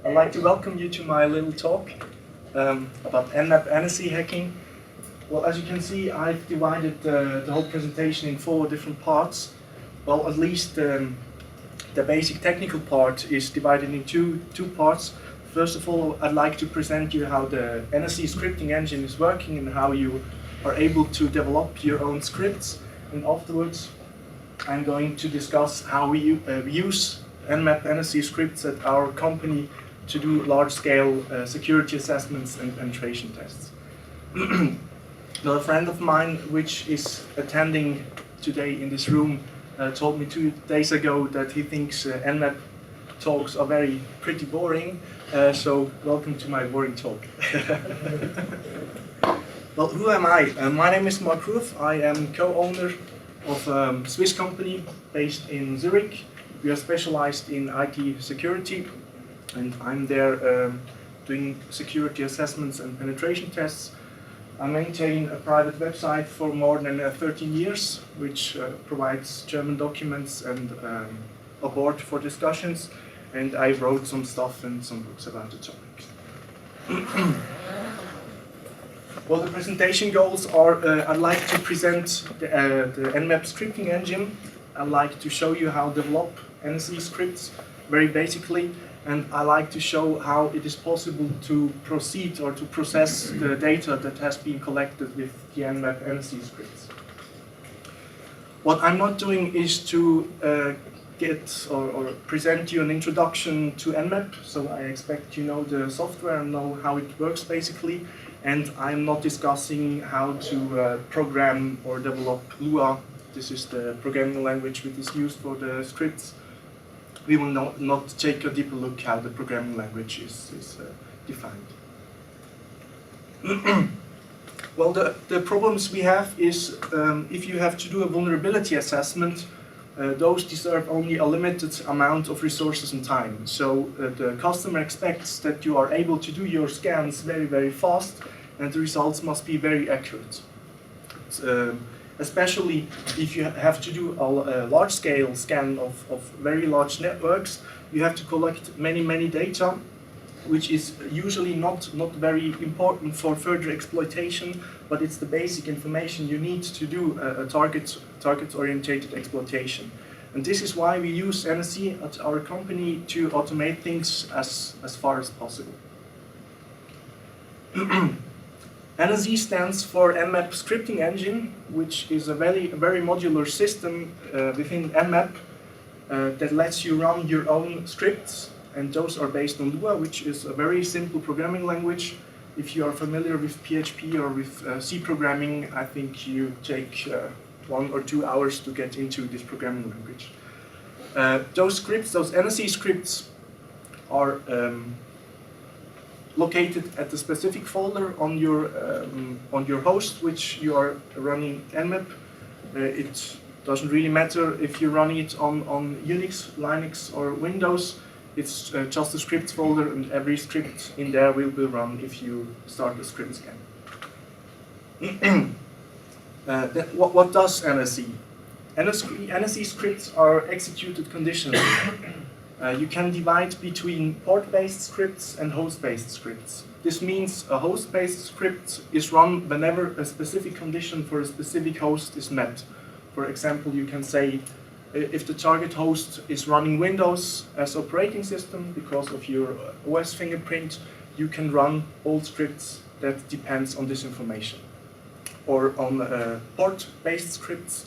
I'd like to welcome you to my little talk about Nmap NSE hacking. Well, as you can see, I've divided the whole presentation in 4 different parts. Well, at least the basic technical part is divided in two parts. First of all, I'd like to present you how the NSE scripting engine is working and how you are able to develop your own scripts. And afterwards, I'm going to discuss how we use Nmap NSE scripts at our company to do large-scale security assessments and penetration tests. Now, a friend of mine, which is attending today in this room, told me 2 days ago that he thinks Nmap talks are pretty boring. So welcome to my boring talk. Well, who am I? My name is Marc Ruef. I am co-owner of a Swiss company based in Zurich. We are specialized in IT security, and I'm there doing security assessments and penetration tests. I maintain a private website for more than 13 years, which provides German documents and a board for discussions, and I wrote some stuff and some books about the topic. Well, the presentation goals are, I'd like to present the Nmap scripting engine. I'd like to show you how to develop NSE scripts very basically, and I like to show how it is possible to proceed or to process the data that has been collected with the Nmap NSE scripts. What I'm not doing is to get or present you an introduction to Nmap, so I expect you know the software and know how it works basically, and I'm not discussing how to program or develop Lua. This is the programming language which is used for the scripts. We will not take a deeper look how the programming language is defined. Well, the problems we have is if you have to do a vulnerability assessment, those deserve only a limited amount of resources and time. So the customer expects that you are able to do your scans very fast, and the results must be very accurate. Especially if you have to do a large-scale scan of very large networks, you have to collect many data, which is usually not very important for further exploitation, but it's the basic information you need to do a target-oriented exploitation. And this is why we use NSE at our company to automate things as far as possible. NSE stands for Nmap Scripting Engine, which is a very modular system within Nmap that lets you run your own scripts, and those are based on Lua, which is a very simple programming language. If you are familiar with PHP or with C programming, I think you take 1 or 2 hours to get into this programming language. Those scripts, those NSE scripts, are located at a specific folder on your host, which you are running Nmap. It doesn't really matter if you're running it on Unix, Linux, or Windows. It's just a scripts folder, and every script in there will be run if you start a script scan. What does NSE? NSE scripts are executed conditionally. You can divide between port-based scripts and host-based scripts. This means a host-based script is run whenever a specific condition for a specific host is met. For example, you can say if the target host is running Windows as operating system because of your OS fingerprint, you can run all scripts that depends on this information. Or on port-based scripts,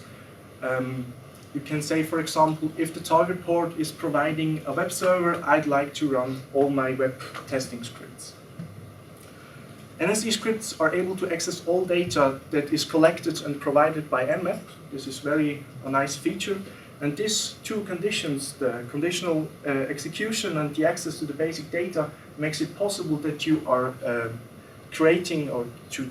you can say, for example, if the target port is providing a web server, I'd like to run all my web testing scripts. NSE scripts are able to access all data that is collected and provided by Nmap. This is a nice feature. And these 2 conditions, the conditional execution and the access to the basic data, makes it possible that you are creating or to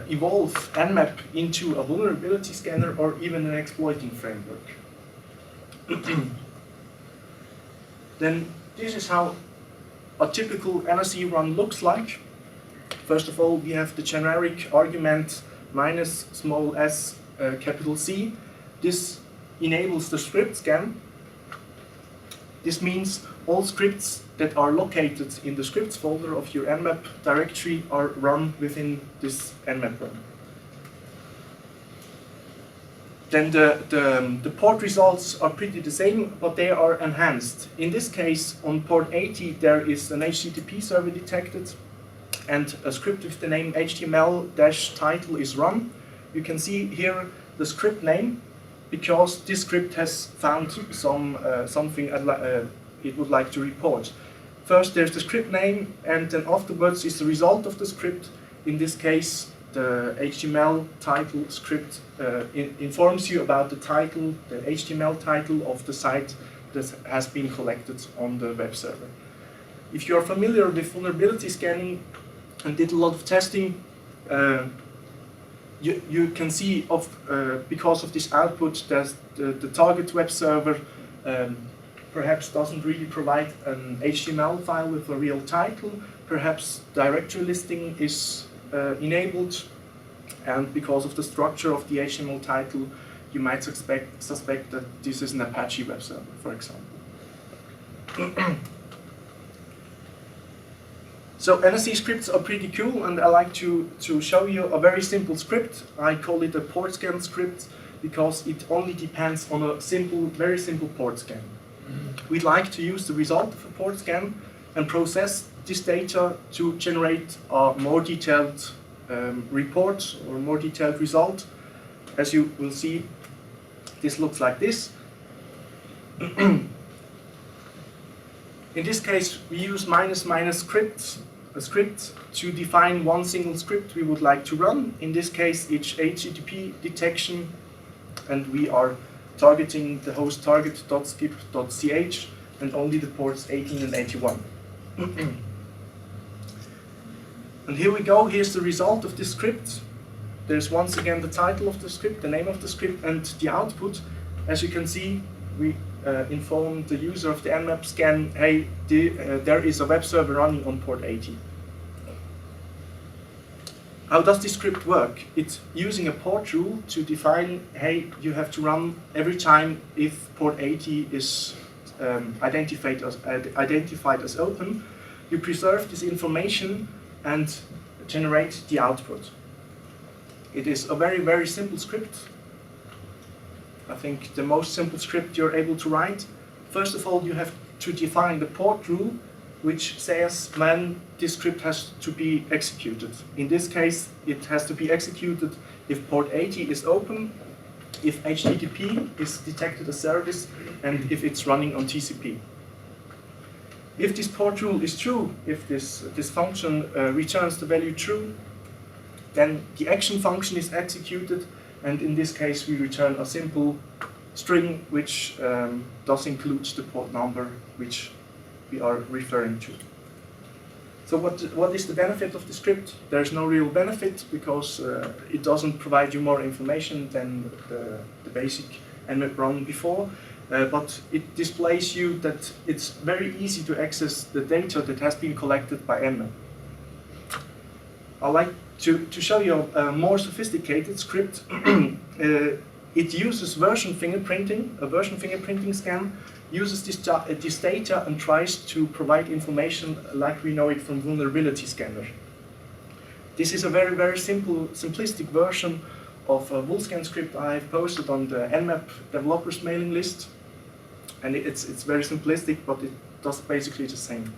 evolve Nmap into a vulnerability scanner or even an exploiting framework. Then this is how a typical NSE run looks like. First of all, we have the generic argument -s capital C. This enables the script scan. This means all scripts that are located in the scripts folder of your Nmap directory are run within this Nmap Run. Then the port results are pretty the same, but they are enhanced. In this case, on port 80, there is an HTTP server detected, and a script with the name HTML-title is run. You can see here the script name, because this script has found something it would like to report. First, there's the script name, and then afterwards is the result of the script. In this case, the HTML title script informs you about the title, the HTML title of the site that has been collected on the web server. If you are familiar with vulnerability scanning and did a lot of testing, you can see because of this output that the target web server perhaps doesn't really provide an HTML file with a real title. Perhaps directory listing is enabled, and because of the structure of the HTML title, you might suspect that this is an Apache web server, for example. So NSE scripts are pretty cool, and I like to show you a very simple script. I call it a port scan script because it only depends on a very simple port scan. We'd like to use the result of a port scan and process this data to generate a more detailed report or more detailed result. As you will see, this looks like this. In this case, we use a script to define one single script we would like to run. In this case, it's HTTP detection, and we are targeting the host target.skip.ch and only the ports 18 and 81. And here we go, here's the result of this script. There's once again the title of the script, the name of the script, and the output. As you can see, we inform the user of the Nmap scan, hey, there is a web server running on port 80. How does this script work? It's using a port rule to define, hey, you have to run every time if port 80 is identified as open. You preserve this information and generate the output. It is a very, very simple script. I think the most simple script you're able to write. First of all, you have to define the port rule, which says when this script has to be executed. In this case, it has to be executed if port 80 is open, if HTTP is detected as service, and if it's running on TCP. If this port rule is true, if this function returns the value true, then the action function is executed, and in this case we return a simple string which does include the port number which we are referring to. So what is the benefit of the script? There's no real benefit because it doesn't provide you more information than the basic Nmap Run before, but it displays you that it's very easy to access the data that has been collected by Nmap. I'd like to show you a more sophisticated script. It uses version fingerprinting, a version fingerprinting scan, uses this data and tries to provide information like we know it from vulnerability scanner. This is a very, very simplistic version of a vulscan script I've posted on the Nmap developers mailing list. And it's very simplistic, but it does basically the same.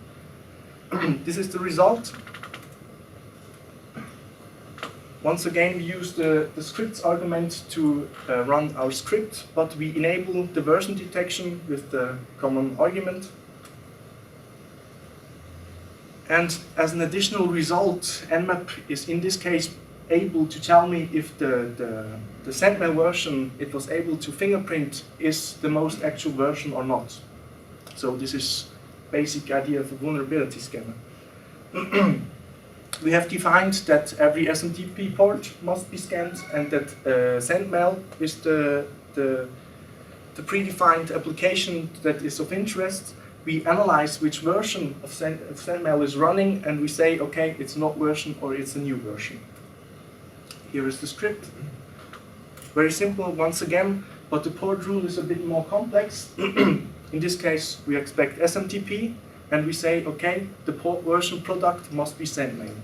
This is the result. Once again, we use the scripts argument to run our script, but we enable the version detection with the common argument. And as an additional result, Nmap is in this case able to tell me if the sendmail version it was able to fingerprint is the most actual version or not. So this is basic idea of a vulnerability scanner. We have defined that every SMTP port must be scanned and that sendmail is the predefined application that is of interest. We analyze which version of sendmail is running and we say, okay, it's an old version or it's a new version. Here is the script. Very simple once again, but the port rule is a bit more complex. In this case, we expect SMTP, and we say, okay, the port version product must be sendmail.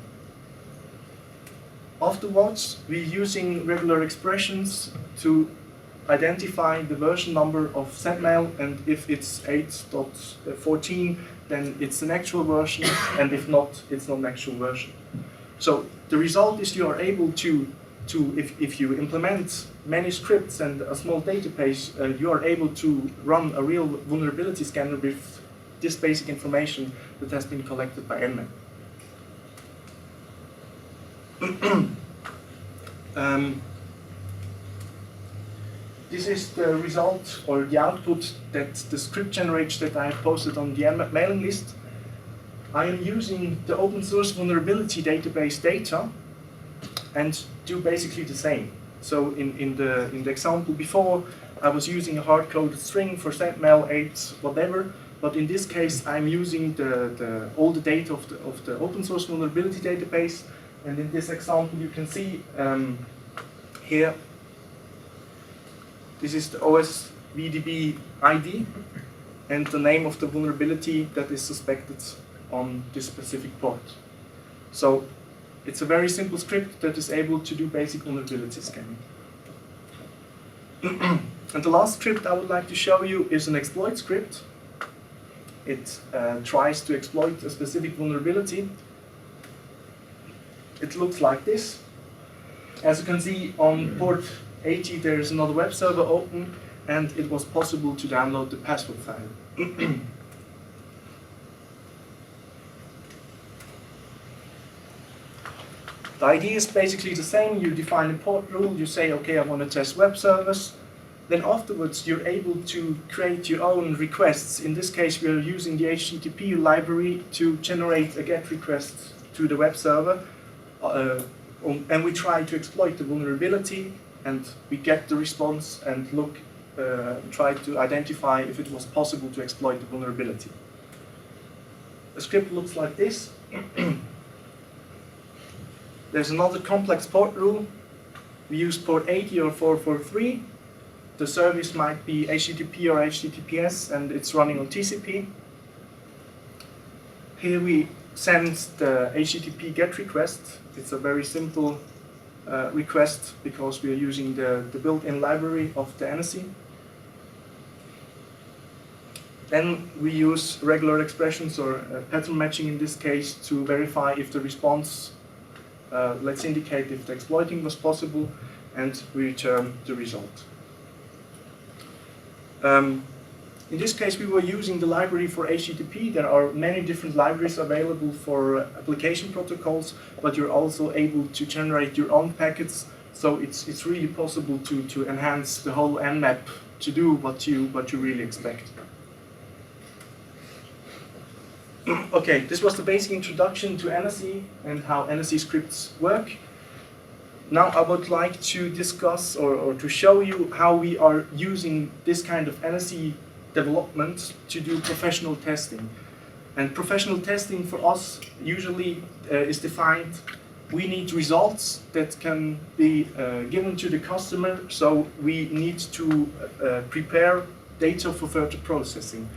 Afterwards, we're using regular expressions to identify the version number of sendmail, and if it's 8.14, then it's an actual version, and if not, it's not an actual version. So the result is you are able to if you implement many scripts and a small database, you are able to run a real vulnerability scanner with this basic information that has been collected by Nmap. This is the result or the output that the script generates that I have posted on the Nmap mailing list. I am using the open source vulnerability database data and do basically the same. So in the example before, I was using a hard-coded string for sendmail 8 whatever, but in this case I'm using all the data of the open source vulnerability database, and in this example you can see here, this is the OS VDB ID and the name of the vulnerability that is suspected on this specific port. So it's a very simple script that is able to do basic vulnerability scanning. And the last script I would like to show you is an exploit script. It tries to exploit a specific vulnerability. It looks like this. As you can see, on port 80 there is another web server open, and it was possible to download the password file. The idea is basically the same. You define a port rule, you say, okay, I want to test web servers. Then afterwards, you're able to create your own requests. In this case, we are using the HTTP library to generate a GET request to the web server. And we try to exploit the vulnerability, and we get the response and try to identify if it was possible to exploit the vulnerability. The script looks like this. There's another complex port rule. We use port 80 or 443. The service might be HTTP or HTTPS, and it's running on TCP. Here we send the HTTP GET request. It's a very simple request because we are using the built-in library of the NSE. Then we use regular expressions or pattern matching in this case to verify if the response, let's indicate if the exploiting was possible, and we return the result. In this case, we were using the library for HTTP. There are many different libraries available for application protocols, but you're also able to generate your own packets. So it's really possible to enhance the whole Nmap to do what you really expect. Okay, this was the basic introduction to NSE and how NSE scripts work. Now I would like to discuss or to show you how we are using this kind of NSE development to do professional testing. And professional testing for us usually is defined, we need results that can be given to the customer, so we need to prepare data for further processing.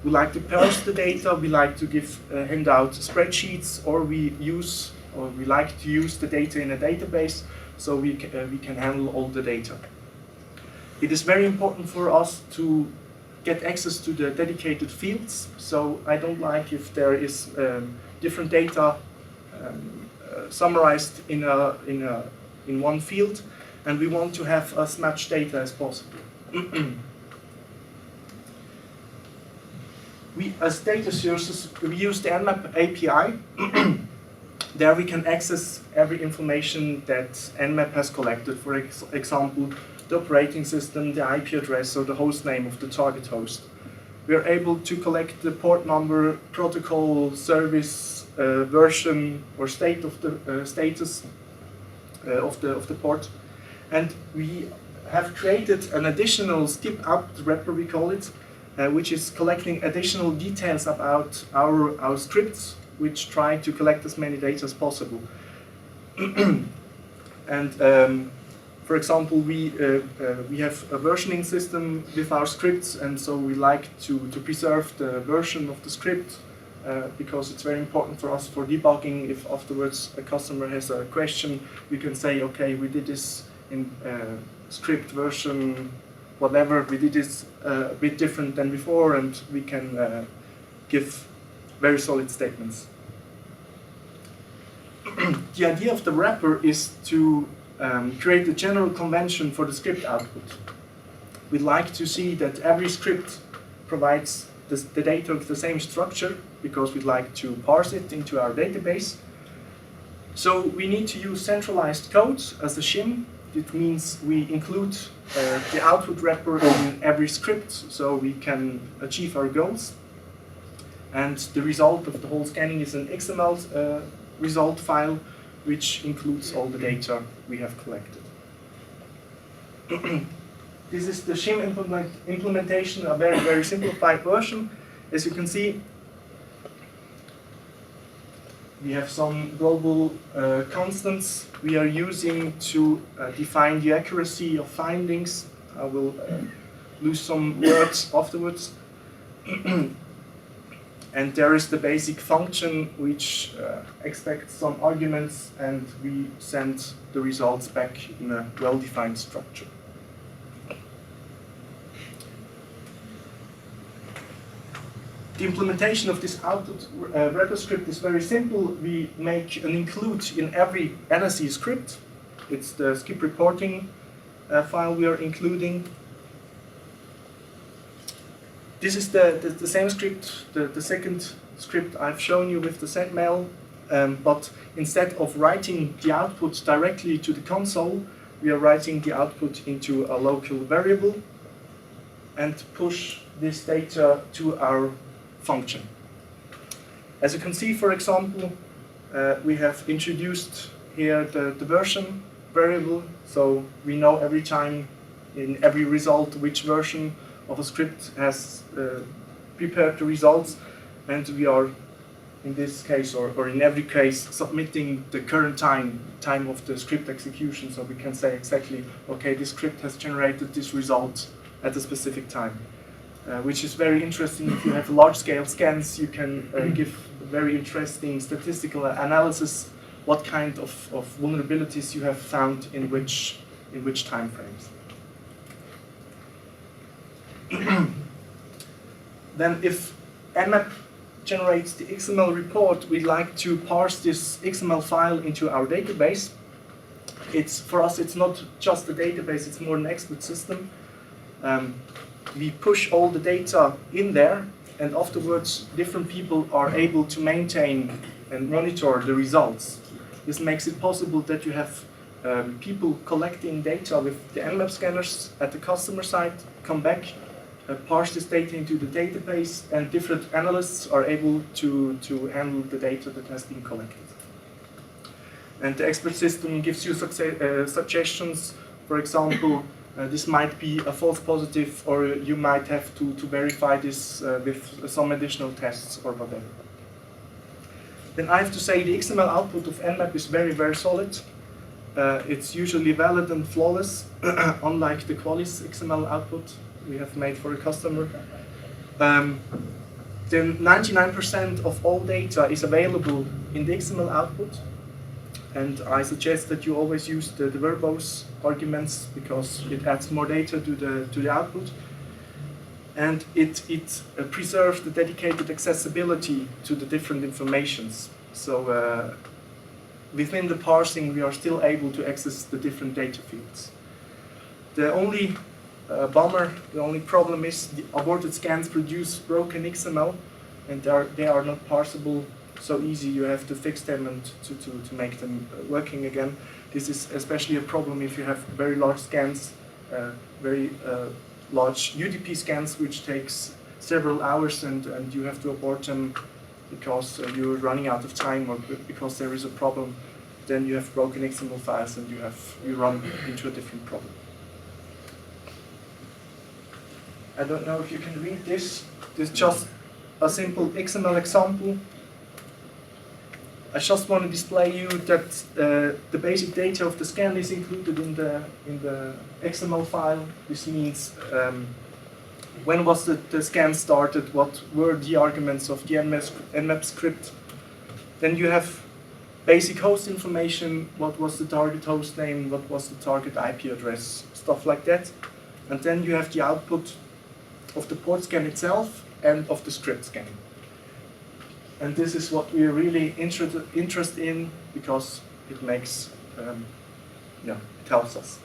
We like to parse the data, we like to hand out spreadsheets, or we like to use the data in a database so we can handle all the data. It is very important for us to get access to the dedicated fields, so I don't like if there is different data summarized in one field, and we want to have as much data as possible. As data sources, we use the Nmap API. There we can access every information that Nmap has collected. For example, the operating system, the IP address, or the host name of the target host. We are able to collect the port number, protocol, service, version, or state of the status of the port. And we have created an additional skip-up wrapper, we call it, which is collecting additional details about our scripts, which try to collect as many data as possible. And For example, we have a versioning system with our scripts, and so we like to preserve the version of the script because it's very important for us for debugging. If afterwards a customer has a question, we can say, okay, we did this in script version whatever, we did this a bit different than before, and we can give very solid statements. The idea of the wrapper is to create a general convention for the script output. We'd like to see that every script provides the data with the same structure because we'd like to parse it into our database. So we need to use centralized codes as a shim. It means we include the output wrapper in every script so we can achieve our goals. And the result of the whole scanning is an XML result file which includes all the data we have collected. This is the shim implementation, a very, very simplified version. As you can see, we have some global constants we are using to define the accuracy of findings. I will lose some words afterwards. And there is the basic function which expects some arguments, and we send the results back in a well-defined structure. The implementation of this output wrapper script is very simple. We make an include in every NSE script. It's the skip reporting file we are including. This is the same script, the second script I've shown you with the sendmail, but instead of writing the output directly to the console, we are writing the output into a local variable and push this data to our function. As you can see, for example, we have introduced here the version variable, so we know every time in every result which version of a script has prepared the results, and we are, in this case or in every case, submitting the current time of the script execution, so we can say exactly, okay, this script has generated this result at a specific time, which is very interesting. If you have large-scale scans, you can give very interesting statistical analysis what kind of vulnerabilities you have found in which time frames. Then if Nmap generates the XML report, we like to parse this XML file into our database. For us, it's not just a database, it's more an expert system. We push all the data in there, and afterwards different people are able to maintain and monitor the results. This makes it possible that you have people collecting data with the Nmap scanners at the customer side, come back, parse this data into the database, and different analysts are able to handle the data that has been collected. And the expert system gives you suggestions. For example, this might be a false positive, or you might have to verify this with some additional tests or whatever. Then I have to say the XML output of Nmap is very, very solid. It's usually valid and flawless, unlike the Qualys XML output we have made for a customer. Then 99% of all data is available in the XML output, and I suggest that you always use the verbose arguments because it adds more data to the output, and it preserves the dedicated accessibility to the different informations. So within the parsing, we are still able to access the different data fields. The only the only problem is the aborted scans produce broken XML, and they are not parsable so easy. You have to fix them and to make them working again. This is especially a problem if you have very large scans, very large UDP scans, which takes several hours, and you have to abort them because you're running out of time or because there is a problem. Then you have broken XML files and you run into a different problem. I don't know if you can read this. This is just a simple XML example. I just want to display you that the basic data of the scan is included in the XML file. This means when was the scan started, what were the arguments of the Nmap script. Then you have basic host information, what was the target host name, what was the target IP address, stuff like that. And then you have the output of the port scan itself and of the script scanning. And this is what we're really interested in because it makes, it helps us.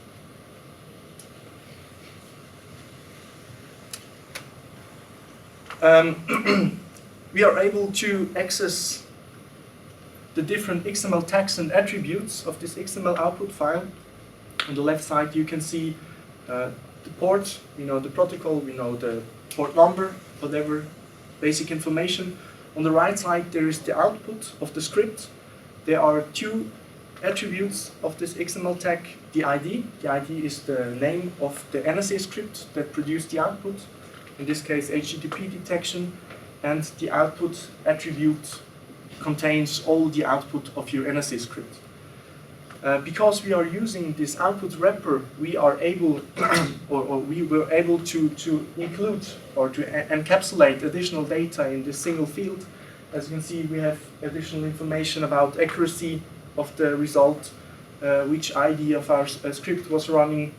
We are able to access the different XML tags and attributes of this XML output file. On the left side you can see the port, we know the protocol, we know the port number, whatever basic information. On the right side there is the output of the script. There are two attributes of this XML tag, the ID. The ID is the name of the NSE script that produced the output, in this case HTTP detection, and the output attribute contains all the output of your NSE script. Because we are using this output wrapper, we are able, or we were able to include or to encapsulate additional data in this single field. As you can see, we have additional information about accuracy of the result, which ID of our script was running,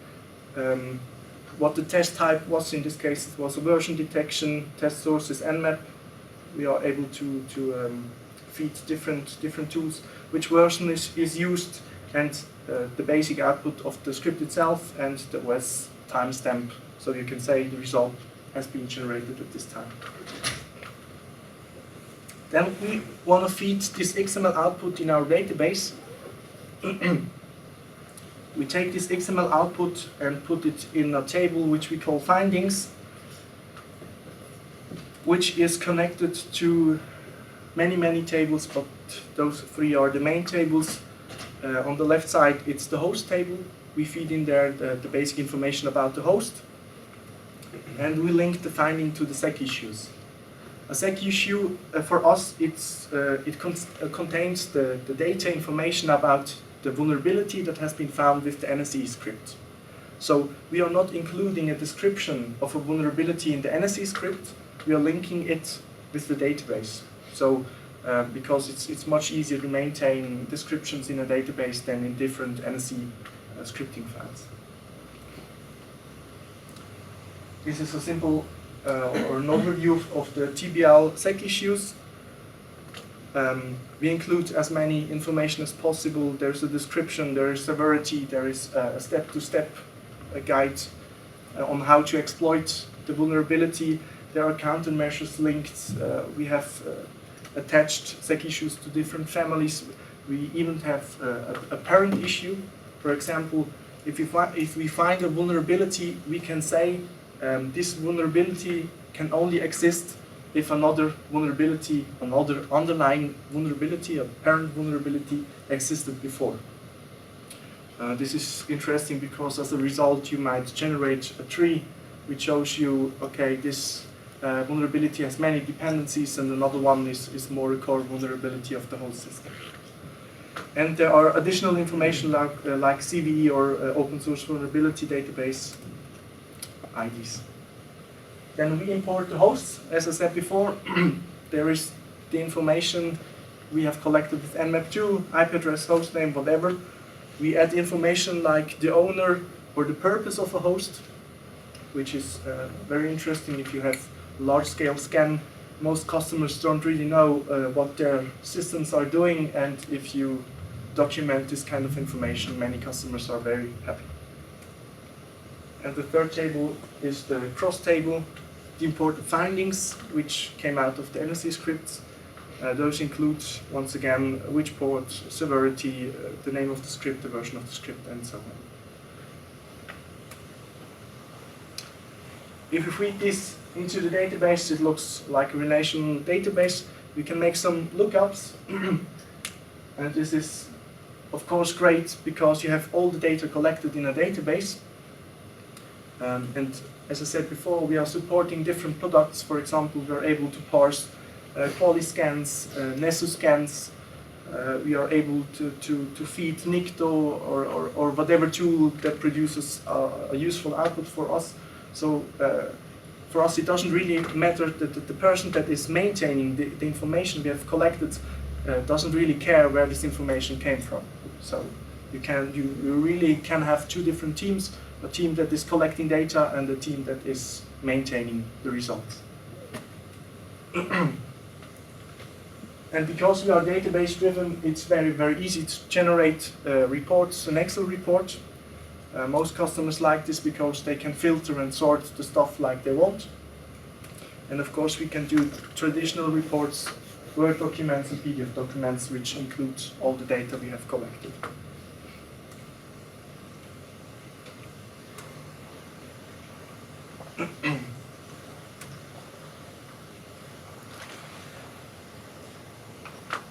what the test type was. In this case, it was a version detection. Test source is Nmap. We are able to feed different tools, which version is used, and the basic output of the script itself and the OS timestamp, so you can say the result has been generated at this time. Then we want to feed this XML output in our database. We take this XML output and put it in a table which we call findings, which is connected to many tables, but those three are the main tables. On the left side, it's the host table. We feed in there the basic information about the host, and we link the finding to the SEC issues. A SEC issue, for us, it contains the data information about the vulnerability that has been found with the NSE script. So we are not including a description of a vulnerability in the NSE script, we are linking it with the database. So because it's much easier to maintain descriptions in a database than in different NSE scripting files. This is a simple or an overview of the TBL SEC issues. We include as many information as possible. There's a description, there is severity, there is a step-to-step guide on how to exploit the vulnerability. There are countermeasures linked. We have attached SEC issues to different families. We even have a parent issue. For example, if we find a vulnerability, we can say this vulnerability can only exist if another vulnerability, another underlying vulnerability, a parent vulnerability, existed before. This is interesting because as a result you might generate a tree which shows you, okay, this vulnerability has many dependencies and another one is more a core vulnerability of the whole system. And there are additional information like CVE or open source vulnerability database IDs. Then we import the hosts. As I said before, there is the information we have collected with Nmap2, IP address, host name, whatever. We add information like the owner or the purpose of a host, which is very interesting if you have large-scale scan. Most customers don't really know what their systems are doing, and if you document this kind of information, many customers are very happy. And the third table is the cross table, the important findings which came out of the NSE scripts. Those include, once again, which port, severity, the name of the script, the version of the script, and so on. If we feed this into the database, it looks like a relational database. We can make some lookups. And this is, of course, great because you have all the data collected in a database. And as I said before, we are supporting different products. For example, we are able to parse quali scans, NSE scans, we are able to feed Nikto or whatever tool that produces a useful output for us. So for us, it doesn't really matter that the person that is maintaining the information we have collected doesn't really care where this information came from. So you really can have two different teams, a team that is collecting data and a team that is maintaining the results. And because we are database driven, it's very, very easy to generate reports, an Excel report. Most customers like this because they can filter and sort the stuff like they want. And of course we can do traditional reports, Word documents and PDF documents, which include all the data we have collected.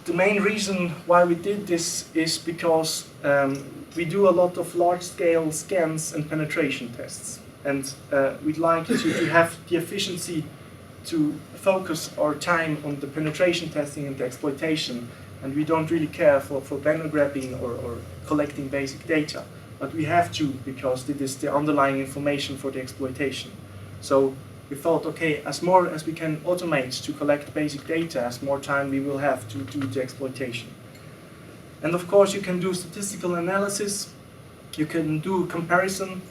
The main reason why we did this is because we do a lot of large-scale scans and penetration tests. And we'd like to have the efficiency to focus our time on the penetration testing and the exploitation. And we don't really care for banner grabbing or collecting basic data. But we have to, because it is the underlying information for the exploitation. So we thought, okay, as more as we can automate to collect basic data, as more time we will have to do the exploitation. And of course, you can do statistical analysis. You can do comparison.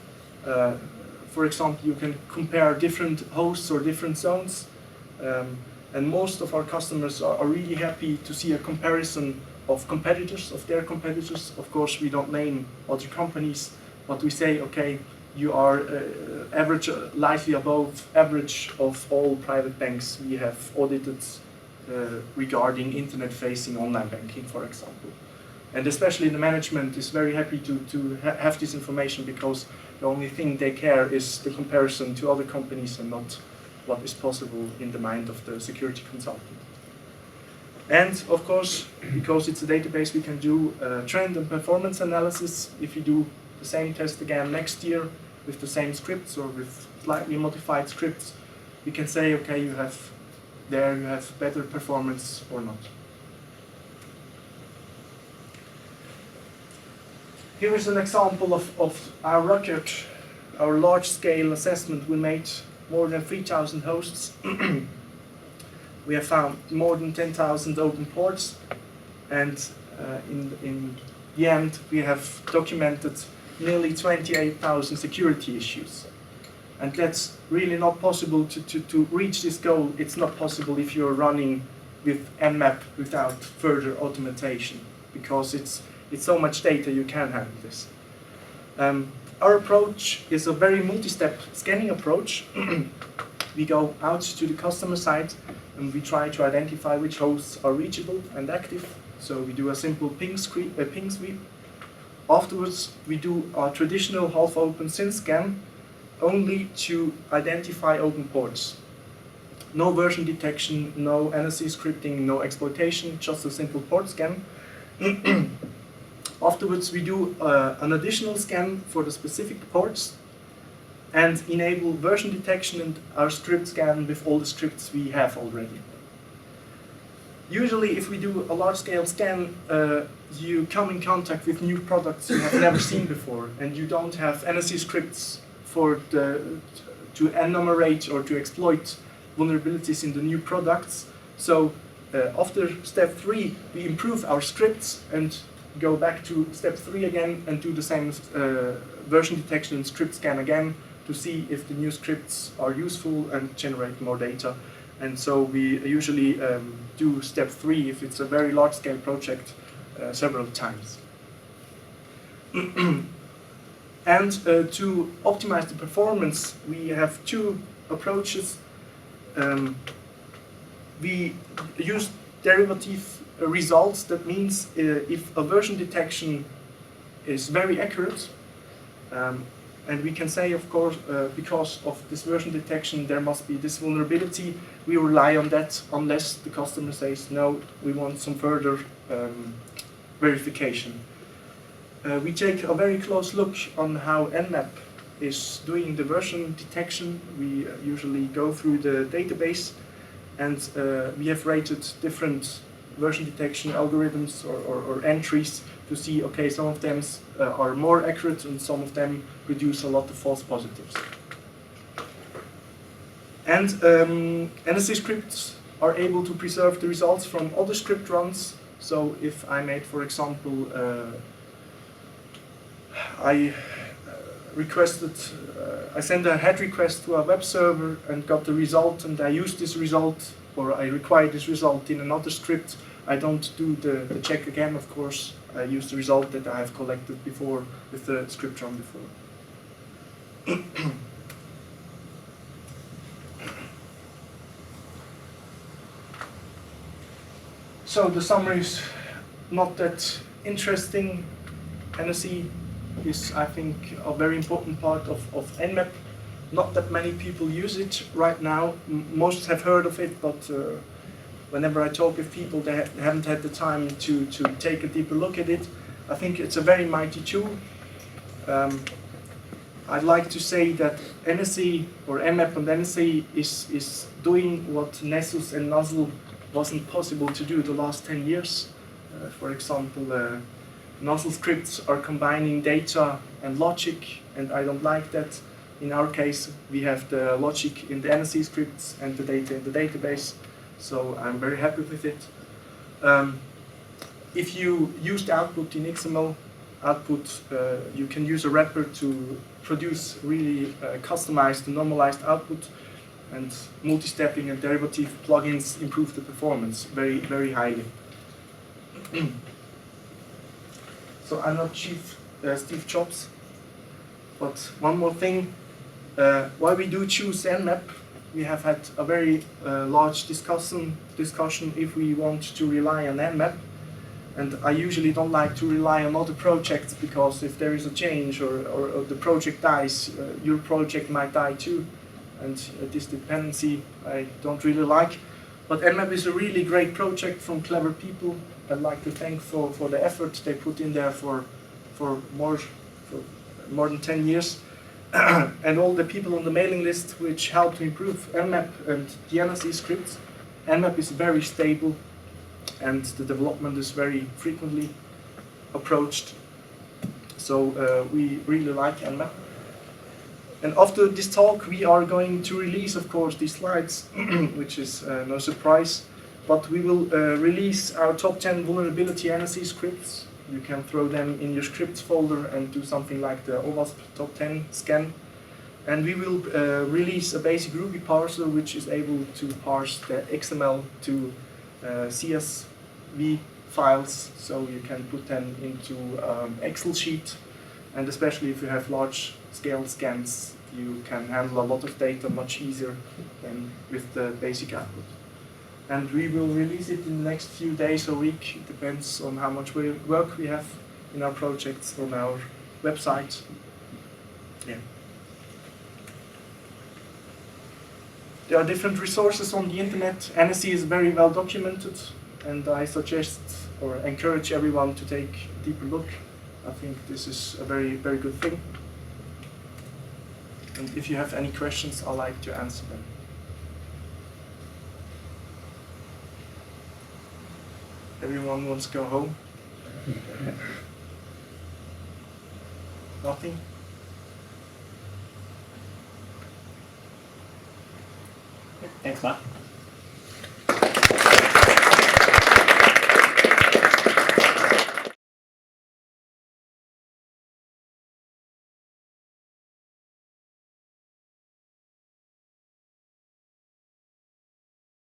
For example, you can compare different hosts or different zones. And most of our customers are really happy to see a comparison of competitors, of their competitors. Of course, we don't name other companies, but we say, okay, you are average, lightly above average of all private banks we have audited regarding internet-facing online banking, for example. And especially the management is very happy to have this information, because the only thing they care is the comparison to other companies and not what is possible in the mind of the security consultant. And of course, because it's a database, we can do trend and performance analysis. If you do the same test again next year with the same scripts or with slightly modified scripts, we can say, okay, you have better performance or not. Here is an example of our record, our large-scale assessment. We made more than 3,000 hosts. We have found more than 10,000 open ports, and in the end, we have documented nearly 28,000 security issues. And that's really not possible to reach this goal. It's not possible if you're running with Nmap without further automation, because it's so much data you can handle this. Our approach is a very multi-step scanning approach. We go out to the customer site and we try to identify which hosts are reachable and active. So we do a simple ping sweep. Afterwards, we do a traditional half-open SYN scan only to identify open ports. No version detection, no NSE scripting, no exploitation, just a simple port scan. Afterwards, we do an additional scan for the specific ports and enable version detection and our script scan with all the scripts we have already. Usually, if we do a large-scale scan, you come in contact with new products you have never seen before, and you don't have NSE scripts to enumerate or to exploit vulnerabilities in the new products. So after step 3, we improve our scripts and go back to step 3 again and do the same version detection and script scan again to see if the new scripts are useful and generate more data. And so we usually do step 3 if it's a very large-scale project several times. And to optimize the performance, we have 2 approaches. We use derivative results. That means if a version detection is very accurate, and we can say, of course, because of this version detection, there must be this vulnerability. We rely on that unless the customer says, no, we want some further verification. We take a very close look on how Nmap is doing the version detection. We usually go through the database, and we have rated different version detection algorithms or entries to see, okay, some of them are more accurate and some of them produce a lot of false positives. And NSE scripts are able to preserve the results from other script runs. So if I made, for example, I sent a head request to a web server and got the result, and I used this result, or I require this result in another script, I don't do the check again, of course. I use the result that I have collected before with the script run before. So the summary is not that interesting. NSE is, I think, a very important part of Nmap. Not that many people use it right now. Most have heard of it, but whenever I talk with people, they haven't had the time to take a deeper look at it. I think it's a very mighty tool. I'd like to say that NSE or Nmap and NSE is doing what Nessus and Nuzzle wasn't possible to do the last 10 years. For example, Nuzzle scripts are combining data and logic, and I don't like that. In our case, we have the logic in the NSE scripts and the data in the database, so I'm very happy with it. If you use the output in XML output, you can use a wrapper to produce really customized and normalized output, and multi-stepping and derivative plugins improve the performance very, very highly. So I'm not Steve Jobs, but one more thing. Why we do choose Nmap, we have had a very large discussion if we want to rely on Nmap. And I usually don't like to rely on other projects, because if there is a change or the project dies, your project might die too. And this dependency I don't really like. But Nmap is a really great project from clever people. I'd like to thank for the effort they put in there for more than 10 years. And all the people on the mailing list which help to improve Nmap and the NSE scripts. Nmap is very stable, and the development is very frequently approached. So we really like Nmap. And after this talk, we are going to release, of course, these slides, which is no surprise. But we will release our top 10 vulnerability NSE scripts. You can throw them in your scripts folder and do something like the OWASP top 10 scan. And we will release a basic Ruby parser, which is able to parse the XML to CSV files, so you can put them into Excel sheet. And especially if you have large scale scans, you can handle a lot of data much easier than with the basic output. And we will release it in the next few days or week. It depends on how much work we have in our projects on our website. Yeah. There are different resources on the internet. NSE is very well documented, and I suggest or encourage everyone to take a deeper look. I think this is a very, very good thing. And if you have any questions, I'd like to answer them. Everyone wants to go home? Nothing? Thanks, Mark.